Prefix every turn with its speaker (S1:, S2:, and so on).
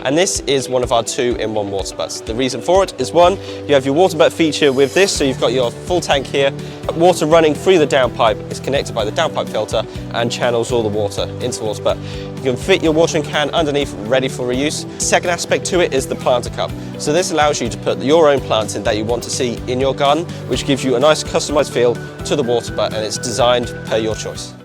S1: And this is one of our 2-in-1 water butts. The reason for it is, one, you have your water butt feature with this, so you've got your full tank here, water running through the downpipe, it's connected by the downpipe filter and channels all the water into the water butt. You can fit your watering can underneath, ready for reuse. Second aspect to it is the planter cup. So this allows you to put your own plants in that you want to see in your garden, which gives you a nice customized feel to the water butt, and it's designed per your choice.